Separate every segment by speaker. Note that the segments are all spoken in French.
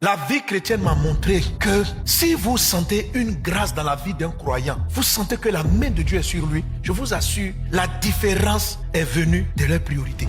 Speaker 1: La vie chrétienne m'a montré que si vous sentez une grâce dans la vie d'un croyant, vous sentez que la main de Dieu est sur lui, je vous assure, la différence est venue de leur priorité.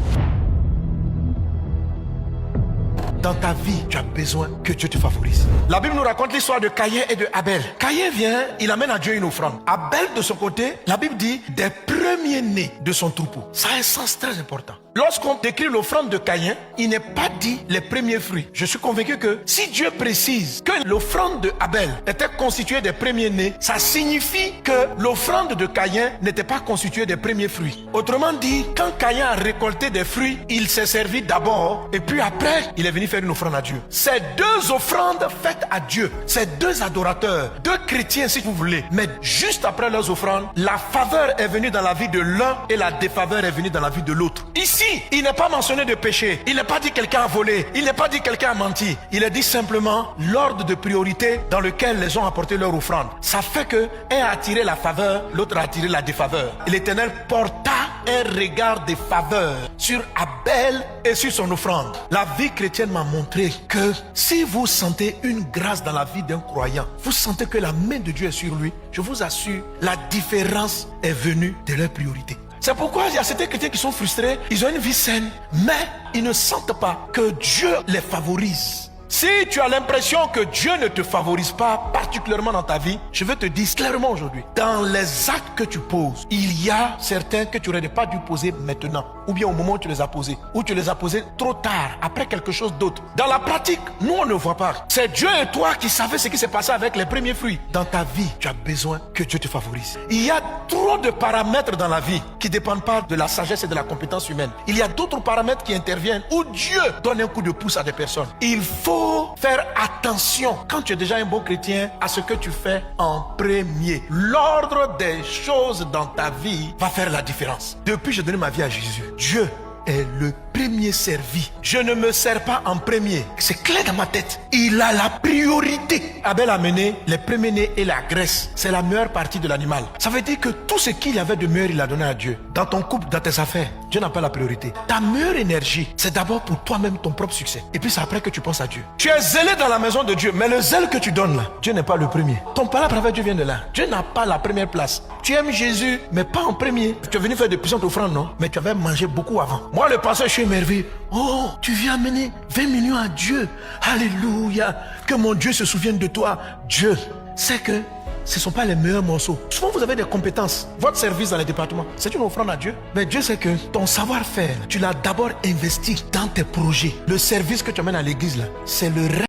Speaker 1: Dans ta vie, tu as besoin que Dieu te favorise. La Bible nous raconte l'histoire de Caïn et de Abel. Caïn vient, il amène à Dieu une offrande. Abel, de son côté, la Bible dit des premiers-nés de son troupeau. Ça a un sens très important. Lorsqu'on décrit l'offrande de Caïn, il n'est pas dit les premiers fruits. Je suis convaincu que si Dieu précise que l'offrande de Abel était constituée des premiers-nés, ça signifie que l'offrande de Caïn n'était pas constituée des premiers fruits. Autrement dit, quand Caïn a récolté des fruits, il s'est servi d'abord et puis après, il est venu faire une offrande à Dieu. Ces deux offrandes faites à Dieu, ces deux adorateurs, deux chrétiens si vous voulez, mais juste après leurs offrandes, la faveur est venue dans la vie de l'un et la défaveur est venue dans la vie de l'autre. Ici, il n'est pas mentionné de péché, il n'est pas dit quelqu'un a volé, il n'est pas dit quelqu'un a menti, il est dit simplement l'ordre de priorité dans lequel les ont apporté leur offrande. Ça fait que un a attiré la faveur, l'autre a attiré la défaveur. Et l'Éternel porta un regard de faveur sur Abel et sur son offrande. La vie chrétienne m'a montré que si vous sentez une grâce dans la vie d'un croyant, vous sentez que la main de Dieu est sur lui, je vous assure, la différence est venue de leur priorité. C'est pourquoi il y a certains chrétiens qui sont frustrés, ils ont une vie saine, mais ils ne sentent pas que Dieu les favorise. Si tu as l'impression que Dieu ne te favorise pas, particulièrement dans ta vie, je veux te dire clairement aujourd'hui, dans les actes que tu poses, il y a certains que tu n'aurais pas dû poser maintenant, ou bien au moment où tu les as posés, ou tu les as posés trop tard, après quelque chose d'autre. Dans la pratique, nous on ne voit pas. C'est Dieu et toi qui savez ce qui s'est passé avec les premiers fruits. Dans ta vie, tu as besoin que Dieu te favorise. Il y a trop de paramètres dans la vie qui ne dépendent pas de la sagesse et de la compétence humaine. Il y a d'autres paramètres qui interviennent où Dieu donne un coup de pouce à des personnes. Il faut faire attention, quand tu es déjà un bon chrétien, à ce que tu fais en premier. L'ordre des choses dans ta vie va faire la différence. Depuis que j'ai donné ma vie à Jésus, Dieu est le premier servi. Je ne me sers pas en premier. C'est clair dans ma tête. Il a la priorité. Abel a mené les premiers-nés et la graisse. C'est la meilleure partie de l'animal. Ça veut dire que tout ce qu'il y avait de meilleur, il a donné à Dieu. Dans ton couple, dans tes affaires, Dieu n'a pas la priorité. Ta meilleure énergie, c'est d'abord pour toi-même ton propre succès. Et puis c'est après que tu penses à Dieu. Tu es zélé dans la maison de Dieu, mais le zèle que tu donnes là, Dieu n'est pas le premier. Ton palabre avec Dieu vient de là. Dieu n'a pas la première place. Tu aimes Jésus, mais pas en premier. Tu es venu faire de puissantes offrandes, non? Mais tu avais mangé beaucoup avant. Moi, le pasteur, je suis émerveillé. Oh, tu viens amener 20 millions à Dieu. Alléluia. Que mon Dieu se souvienne de toi. Dieu sait que ce ne sont pas les meilleurs morceaux. Souvent, vous avez des compétences. Votre service dans les départements, c'est une offrande à Dieu. Mais Dieu sait que ton savoir-faire, tu l'as d'abord investi dans tes projets. Le service que tu amènes à l'église, là, c'est le rêve.